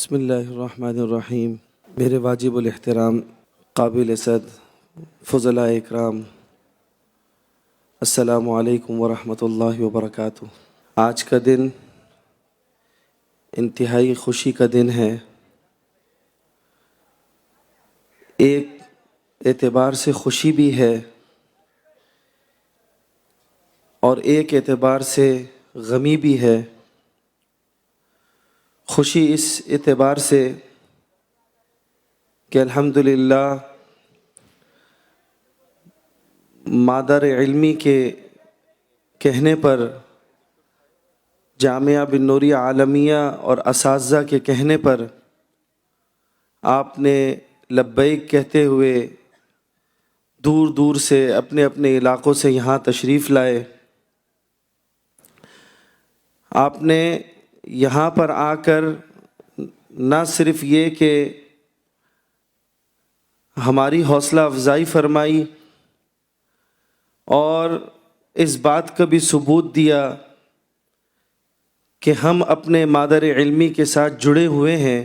بسم اللہ الرحمن الرحیم۔ میرے واجب الاحترام قابل صد فضلاء اکرام، السلام علیکم ورحمۃ اللہ وبرکاتہ۔ آج کا دن انتہائی خوشی کا دن ہے۔ ایک اعتبار سے خوشی بھی ہے اور ایک اعتبار سے غمی بھی ہے۔ خوشی اس اعتبار سے کہ الحمدللہ مادر علمی کے کہنے پر، جامعہ بن نوریہ عالمیہ اور اساتذہ کے کہنے پر آپ نے لبیک کہتے ہوئے دور دور سے اپنے اپنے علاقوں سے یہاں تشریف لائے۔ آپ نے یہاں پر آ کر نہ صرف یہ کہ ہماری حوصلہ افزائی فرمائی اور اس بات کا بھی ثبوت دیا کہ ہم اپنے مادر علمی کے ساتھ جڑے ہوئے ہیں۔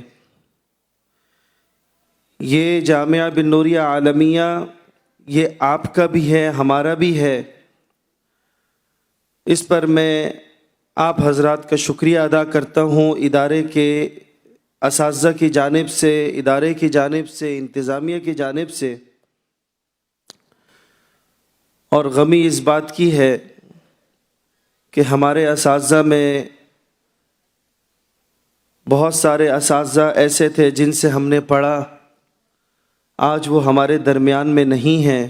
یہ جامعہ بن نوریہ عالمیہ یہ آپ کا بھی ہے، ہمارا بھی ہے۔ اس پر میں آپ حضرات کا شکریہ ادا کرتا ہوں، ادارے کے اساتذہ کی جانب سے، ادارے کی جانب سے، انتظامیہ کی جانب سے۔ اور غمی اس بات کی ہے کہ ہمارے اساتذہ میں بہت سارے اساتذہ ایسے تھے جن سے ہم نے پڑھا، آج وہ ہمارے درمیان میں نہیں ہیں۔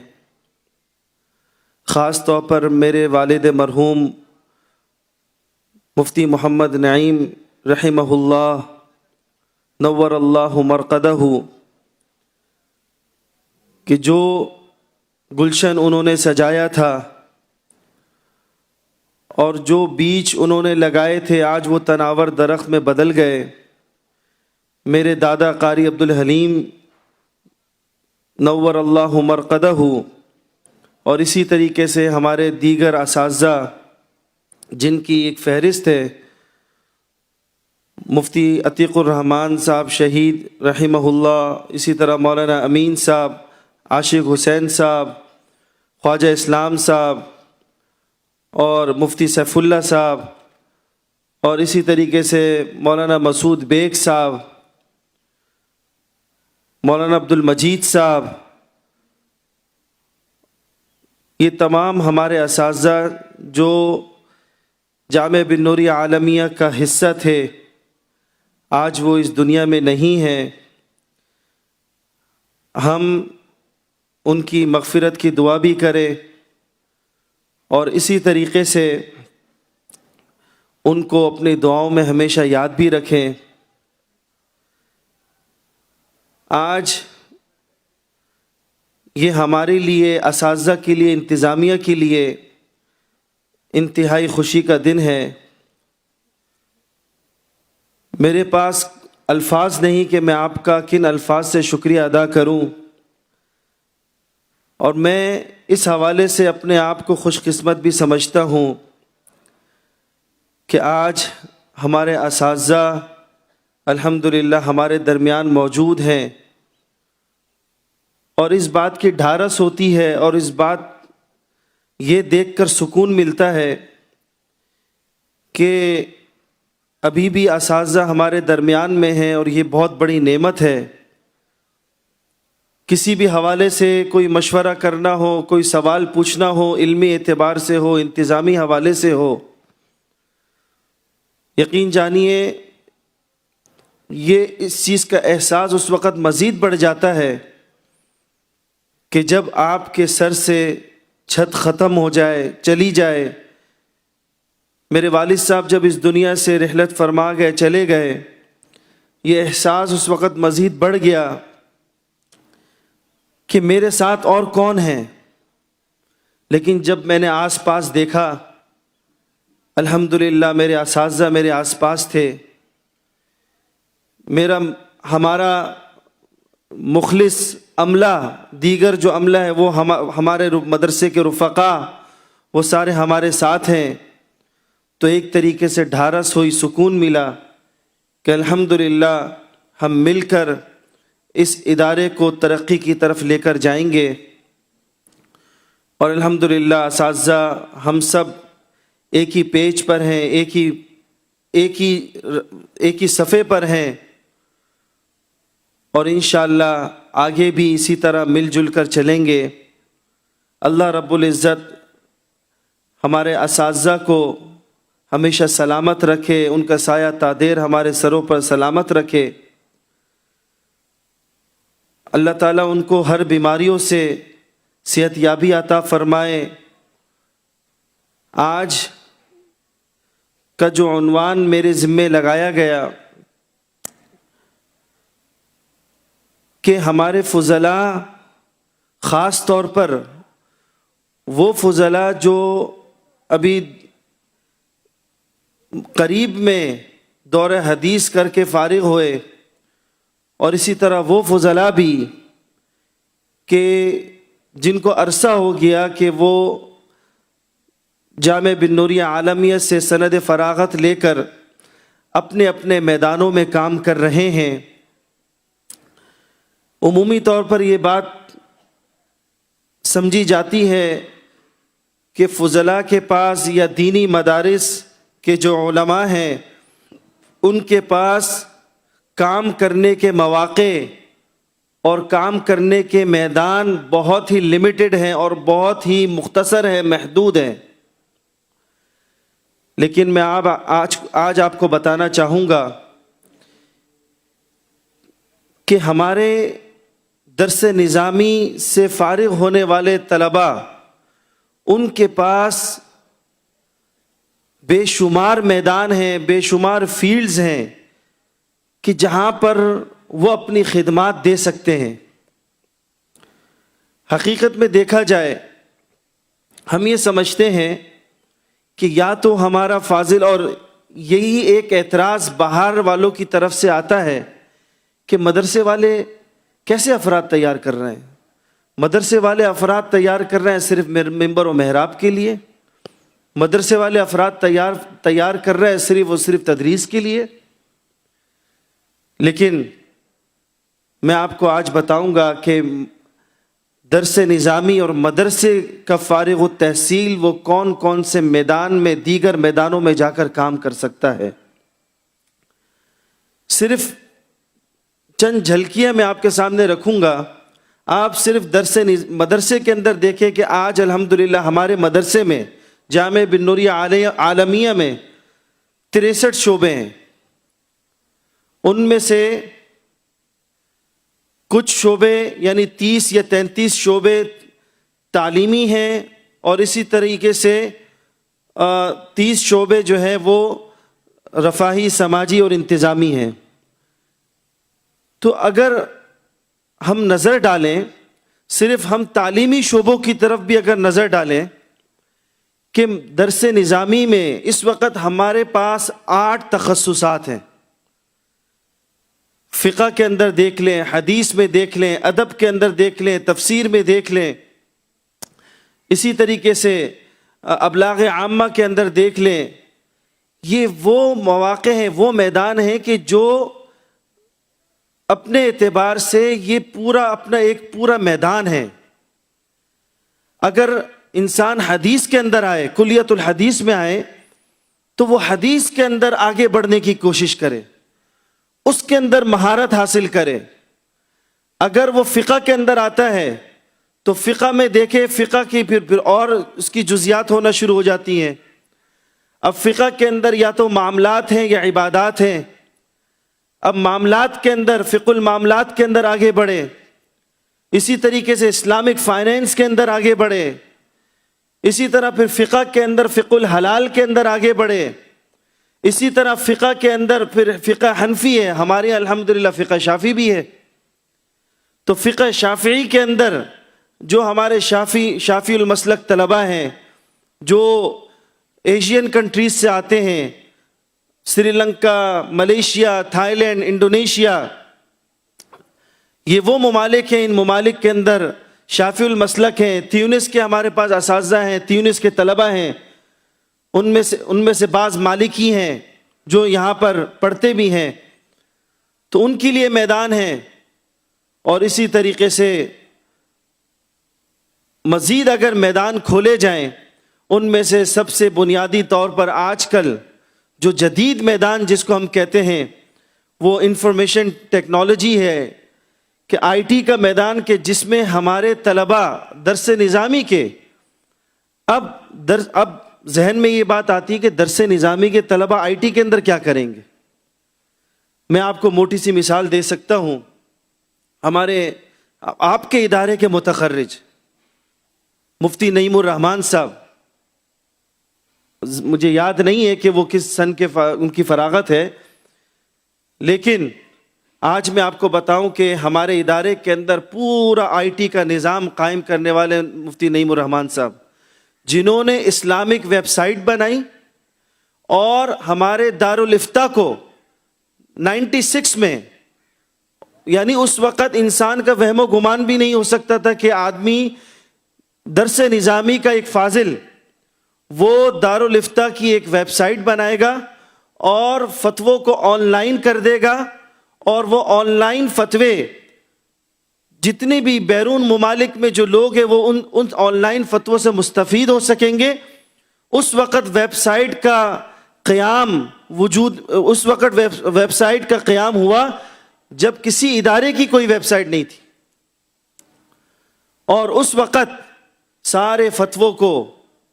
خاص طور پر میرے والد مرحوم مفتی محمد نعیم رحمہ اللہ نور اللہ مرقدہ، کہ جو گلشن انہوں نے سجایا تھا اور جو بیج انہوں نے لگائے تھے آج وہ تناور درخت میں بدل گئے۔ میرے دادا قاری عبدالحلیم نور اللہ مرقدہ اور اسی طریقے سے ہمارے دیگر اساتذہ جن کی ایک فہرست ہے، مفتی عتیق الرحمن صاحب شہید رحمہ اللہ، اسی طرح مولانا امین صاحب، عاشق حسین صاحب، خواجہ اسلام صاحب اور مفتی سیف اللہ صاحب، اور اسی طریقے سے مولانا مسعود بیگ صاحب، مولانا عبد المجید صاحب، یہ تمام ہمارے اساتذہ جو جامعہ بن نوریہ عالمیہ کا حصہ تھے آج وہ اس دنیا میں نہیں ہیں۔ ہم ان کی مغفرت کی دعا بھی کریں اور اسی طریقے سے ان کو اپنی دعاؤں میں ہمیشہ یاد بھی رکھیں۔ آج یہ ہمارے لیے، اساتذہ کے لیے، انتظامیہ کے لیے انتہائی خوشی کا دن ہے۔ میرے پاس الفاظ نہیں کہ میں آپ کا کن الفاظ سے شکریہ ادا کروں، اور میں اس حوالے سے اپنے آپ کو خوش قسمت بھی سمجھتا ہوں کہ آج ہمارے اساتذہ الحمدللہ ہمارے درمیان موجود ہیں، اور اس بات کی ڈھارس ہوتی ہے اور اس بات یہ دیکھ کر سکون ملتا ہے کہ ابھی بھی اساتذہ ہمارے درمیان میں ہیں، اور یہ بہت بڑی نعمت ہے۔ کسی بھی حوالے سے کوئی مشورہ کرنا ہو، کوئی سوال پوچھنا ہو، علمی اعتبار سے ہو، انتظامی حوالے سے ہو، یقین جانیے یہ اس چیز کا احساس اس وقت مزید بڑھ جاتا ہے کہ جب آپ کے سر سے چھت ختم ہو جائے، چلی جائے۔ میرے والد صاحب جب اس دنیا سے رحلت فرما گئے، چلے گئے، یہ احساس اس وقت مزید بڑھ گیا کہ میرے ساتھ اور کون ہیں۔ لیکن جب میں نے آس پاس دیکھا، الحمدللہ میرے اساتذہ میرے آس پاس تھے۔ ہمارا مخلص عملہ، دیگر جو عملہ ہے وہ ہمارے مدرسے کے رفقا، وہ سارے ہمارے ساتھ ہیں۔ تو ایک طریقے سے ڈھارس ہوئی، سکون ملا کہ الحمدللہ ہم مل کر اس ادارے کو ترقی کی طرف لے کر جائیں گے، اور الحمدللہ اساتذہ ہم سب ایک ہی پیج پر ہیں، ایک ہی صفحے پر ہیں، اور انشاءاللہ آگے بھی اسی طرح مل جل کر چلیں گے۔ اللہ رب العزت ہمارے اساتذہ کو ہمیشہ سلامت رکھے، ان کا سایہ تا دیر ہمارے سروں پر سلامت رکھے۔ اللہ تعالیٰ ان کو ہر بیماریوں سے صحت یابی عطا فرمائے۔ آج کا جو عنوان میرے ذمے لگایا گیا کہ ہمارے فضلاء، خاص طور پر وہ فضلاء جو ابھی قریب میں دور حدیث کر کے فارغ ہوئے، اور اسی طرح وہ فضلاء بھی کہ جن کو عرصہ ہو گیا کہ وہ جامعہ بن نوریہ عالمیہ سے سند فراغت لے کر اپنے اپنے میدانوں میں کام کر رہے ہیں۔ عمومی طور پر یہ بات سمجھی جاتی ہے کہ فضلاء کے پاس یا دینی مدارس کے جو علماء ہیں ان کے پاس کام کرنے کے مواقع اور کام کرنے کے میدان بہت ہی لمیٹڈ ہیں اور بہت ہی مختصر ہیں، محدود ہیں۔ لیکن میں آج آپ کو بتانا چاہوں گا کہ ہمارے درس نظامی سے فارغ ہونے والے طلباء، ان کے پاس بے شمار میدان ہیں، بے شمار فیلڈز ہیں کہ جہاں پر وہ اپنی خدمات دے سکتے ہیں۔ حقیقت میں دیکھا جائے ہم یہ سمجھتے ہیں کہ یا تو ہمارا فاضل، اور یہی ایک اعتراض باہر والوں کی طرف سے آتا ہے کہ مدرسے والے کیسے افراد تیار کر رہے ہیں؟ مدرسے والے افراد تیار کر رہے ہیں صرف ممبر و محراب کے لیے؟ مدرسے والے افراد تیار کر رہے ہیں صرف تدریس کے لیے؟ لیکن میں آپ کو آج بتاؤں گا کہ درس نظامی اور مدرسے کا فارغ التحصیل وہ کون کون سے میدان میں، دیگر میدانوں میں جا کر کام کر سکتا ہے۔ صرف چند جھلکیاں میں آپ کے سامنے رکھوں گا۔ آپ صرف مدرسے کے اندر دیکھیں کہ آج الحمدللہ ہمارے مدرسے میں، جامعہ بن نوریہ عالمیہ میں 63 شعبے ہیں۔ ان میں سے کچھ شعبے یعنی 30 یا 33 شعبے تعلیمی ہیں، اور اسی طریقے سے 30 شعبے جو ہیں وہ رفاہی، سماجی اور انتظامی ہیں۔ تو اگر ہم نظر ڈالیں، صرف ہم تعلیمی شعبوں کی طرف بھی اگر نظر ڈالیں کہ درس نظامی میں اس وقت ہمارے پاس 8 تخصصات ہیں۔ فقہ کے اندر دیکھ لیں، حدیث میں دیکھ لیں، ادب کے اندر دیکھ لیں، تفسیر میں دیکھ لیں، اسی طریقے سے ابلاغ عامہ کے اندر دیکھ لیں۔ یہ وہ مواقع ہیں، وہ میدان ہیں کہ جو اپنے اعتبار سے یہ اپنا ایک پورا میدان ہے۔ اگر انسان حدیث کے اندر آئے، کلیت الحدیث میں آئے، تو وہ حدیث کے اندر آگے بڑھنے کی کوشش کرے، اس کے اندر مہارت حاصل کرے۔ اگر وہ فقہ کے اندر آتا ہے تو فقہ میں دیکھے، فقہ کی پھر اور اس کی جزیات ہونا شروع ہو جاتی ہیں۔ اب فقہ کے اندر یا تو معاملات ہیں یا عبادات ہیں۔ اب معاملات کے اندر، فقہ المعاملات کے اندر آگے بڑھے، اسی طریقے سے اسلامک فائنینس کے اندر آگے بڑھے، اسی طرح پھر فقہ کے اندر فقہ الحلال کے اندر آگے بڑھے، اسی طرح فقہ کے اندر پھر فقہ حنفی ہے، ہمارے یہاں الحمدللہ فقہ شافعی بھی ہے۔ تو فقہ شافعی کے اندر جو ہمارے شافعی المسلک طلباء ہیں، جو ایشین کنٹریز سے آتے ہیں، Sri Lanka, Malaysia, Thailand, Indonesia, یہ وہ ممالک ہیں۔ ان ممالک کے اندر شافعی المسلک ہیں۔ تیونس کے ہمارے پاس اساتذہ ہیں، تیونس کے طلباء ہیں، ان میں سے بعض مالکی ہیں جو یہاں پر پڑھتے بھی ہیں۔ تو ان کے لیے میدان ہے. اور اسی طریقے سے مزید اگر میدان کھولے جائیں، ان میں سے سب سے بنیادی طور پر آج کل جو جدید میدان جس کو ہم کہتے ہیں وہ انفارمیشن ٹیکنالوجی ہے، کہ آئی ٹی کا میدان، کہ جس میں ہمارے طلباء درس نظامی کے اب ذہن میں یہ بات آتی ہے کہ درس نظامی کے طلباء آئی ٹی کے اندر کیا کریں گے. میں آپ کو موٹی سی مثال دے سکتا ہوں. ہمارے آپ کے ادارے کے متخرج مفتی نعیم الرحمان صاحب، مجھے یاد نہیں ہے کہ وہ کس سن کے ان کی فراغت ہے، لیکن آج میں آپ کو بتاؤں کہ ہمارے ادارے کے اندر پورا آئی ٹی کا نظام قائم کرنے والے مفتی نعیم الرحمان صاحب، جنہوں نے اسلامک ویب سائٹ بنائی اور ہمارے دارالفتہ کو 96 میں، یعنی اس وقت انسان کا وہم و گمان بھی نہیں ہو سکتا تھا کہ آدمی درس نظامی کا ایک فاضل وہ دارالفتہ کی ایک ویب سائٹ بنائے گا اور فتووں کو آن لائن کر دے گا، اور وہ آن لائن فتوے جتنے بھی بیرون ممالک میں جو لوگ ہیں وہ ان آن لائن فتووں سے مستفید ہو سکیں گے. اس وقت ویب سائٹ کا قیام ویب سائٹ کا قیام ہوا جب کسی ادارے کی کوئی ویب سائٹ نہیں تھی، اور اس وقت سارے فتووں کو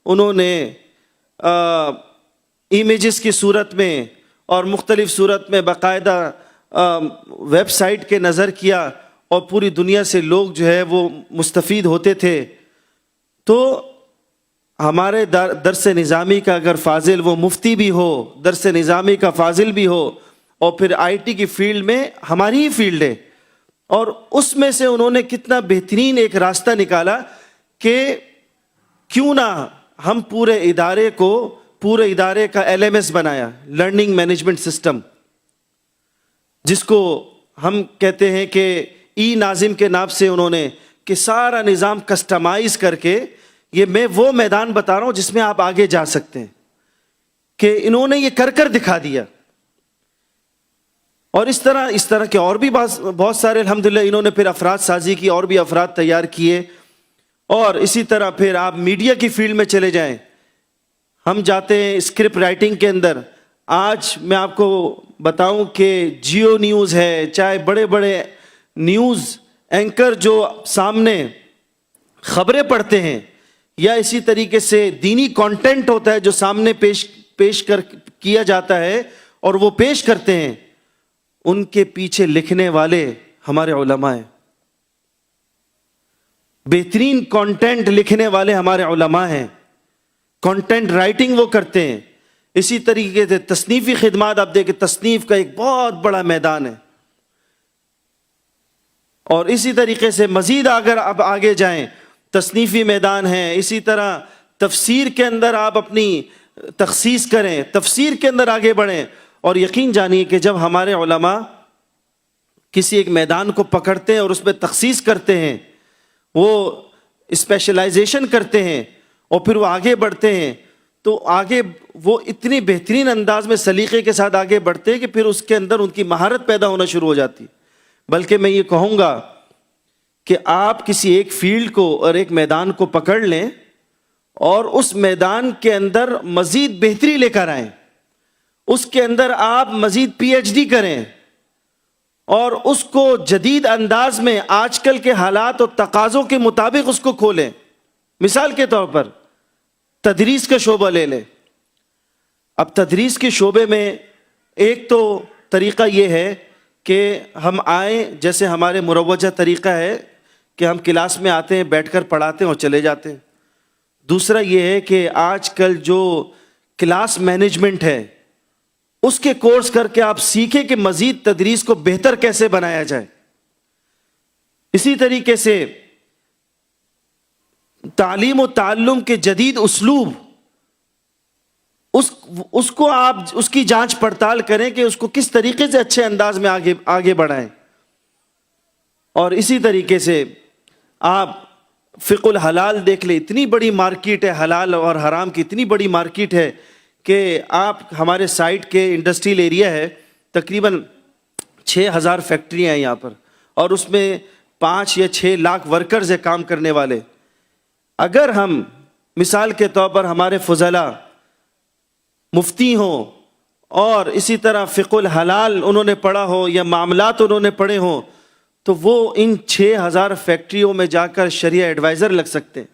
انہوں نے امیجز کی صورت میں اور مختلف صورت میں باقاعدہ ویب سائٹ کے نظر کیا، اور پوری دنیا سے لوگ جو ہے وہ مستفید ہوتے تھے. تو ہمارے درس نظامی کا اگر فاضل وہ مفتی بھی ہو، درس نظامی کا فاضل بھی ہو، اور پھر آئی ٹی کی فیلڈ میں ہماری ہی فیلڈ ہے، اور اس میں سے انہوں نے کتنا بہترین ایک راستہ نکالا کہ کیوں نہ ہم پورے ادارے کا LMS بنایا، لرننگ مینجمنٹ سسٹم، جس کو ہم کہتے ہیں کہ ای ناظم کے نام سے انہوں نے، کہ سارا نظام کسٹمائز کر کے، یہ میں وہ میدان بتا رہا ہوں جس میں آپ آگے جا سکتے ہیں، کہ انہوں نے یہ کر دکھا دیا. اور اس طرح کے اور بھی بہت سارے الحمدللہ انہوں نے پھر افراد سازی کی، اور بھی افراد تیار کیے. اور اسی طرح پھر آپ میڈیا کی فیلڈ میں چلے جائیں، ہم جاتے ہیں اسکرپٹ رائٹنگ کے اندر. آج میں آپ کو بتاؤں کہ جیو نیوز ہے، چاہے بڑے بڑے نیوز اینکر جو سامنے خبریں پڑھتے ہیں، یا اسی طریقے سے دینی کانٹینٹ ہوتا ہے جو سامنے پیش کیا جاتا ہے اور وہ پیش کرتے ہیں، ان کے پیچھے لکھنے والے ہمارے علماء ہیں. بہترین کانٹینٹ لکھنے والے ہمارے علماء ہیں، کانٹینٹ رائٹنگ وہ کرتے ہیں. اسی طریقے سے تصنیفی خدمات آپ دیکھیں، تصنیف کا ایک بہت بڑا میدان ہے. اور اسی طریقے سے مزید اگر آپ آگے جائیں، تصنیفی میدان ہے. اسی طرح تفسیر کے اندر آپ اپنی تخصیص کریں، تفسیر کے اندر آگے بڑھیں. اور یقین جانیے کہ جب ہمارے علماء کسی ایک میدان کو پکڑتے ہیں اور اس میں تخصیص کرتے ہیں، وہ اسپیشلائزیشن کرتے ہیں، اور پھر وہ آگے بڑھتے ہیں، تو آگے وہ اتنی بہترین انداز میں سلیقے کے ساتھ آگے بڑھتے ہیں کہ پھر اس کے اندر ان کی مہارت پیدا ہونا شروع ہو جاتی. بلکہ میں یہ کہوں گا کہ آپ کسی ایک فیلڈ کو اور ایک میدان کو پکڑ لیں اور اس میدان کے اندر مزید بہتری لے کر آئیں، اس کے اندر آپ مزید PhD کریں، اور اس کو جدید انداز میں آج کل کے حالات اور تقاضوں کے مطابق اس کو کھولیں. مثال کے طور پر تدریس کا شعبہ لے لیں. اب تدریس کے شعبے میں ایک تو طریقہ یہ ہے کہ ہم آئیں، جیسے ہمارے مروجہ طریقہ ہے کہ ہم کلاس میں آتے ہیں، بیٹھ کر پڑھاتے ہیں اور چلے جاتے ہیں. دوسرا یہ ہے کہ آج کل جو کلاس مینجمنٹ ہے اس کے کورس کر کے آپ سیکھیں کہ مزید تدریس کو بہتر کیسے بنایا جائے. اسی طریقے سے تعلیم و تعلم کے جدید اسلوب، اس کو آپ اس کی جانچ پڑتال کریں کہ اس کو کس طریقے سے اچھے انداز میں آگے بڑھائیں. اور اسی طریقے سے آپ فقہ الحلال دیکھ لیں، اتنی بڑی مارکیٹ ہے، حلال اور حرام کی اتنی بڑی مارکیٹ ہے کہ آپ ہمارے سائٹ کے انڈسٹریل ایریا ہے، تقریباً 6,000 فیکٹریاں ہیں یہاں پر، اور اس میں 5 یا 6 لاکھ ورکرز ہیں کام کرنے والے. اگر ہم مثال کے طور پر ہمارے فضلاء مفتی ہوں اور اسی طرح فقہ الحلال انہوں نے پڑھا ہو یا معاملات انہوں نے پڑھے ہوں، تو وہ ان 6,000 فیکٹریوں میں جا کر شریعہ ایڈوائزر لگ سکتے ہیں،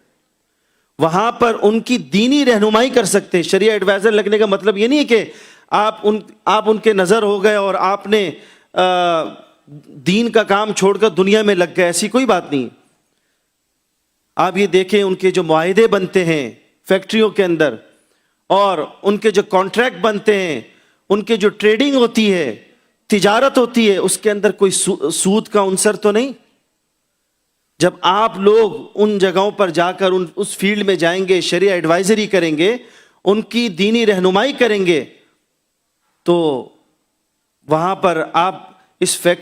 وہاں پر ان کی دینی رہنمائی کر سکتے ہیں. شریعہ ایڈوائزر لگنے کا مطلب یہ نہیں ہے کہ آپ ان کے نظر ہو گئے اور آپ نے دین کا کام چھوڑ کر دنیا میں لگ گئے، ایسی کوئی بات نہیں. آپ یہ دیکھیں ان کے جو معاہدے بنتے ہیں فیکٹریوں کے اندر، اور ان کے جو کانٹریکٹ بنتے ہیں، ان کے جو ٹریڈنگ ہوتی ہے، تجارت ہوتی ہے، اس کے اندر کوئی سود کا عنصر تو نہیں. جب آپ لوگ ان جگہوں پر جا کر اس فیلڈ میں جائیں گے، شریعہ ایڈوائزری کریں گے، ان کی دینی رہنمائی کریں گے، تو وہاں پر آپ اس فیکٹ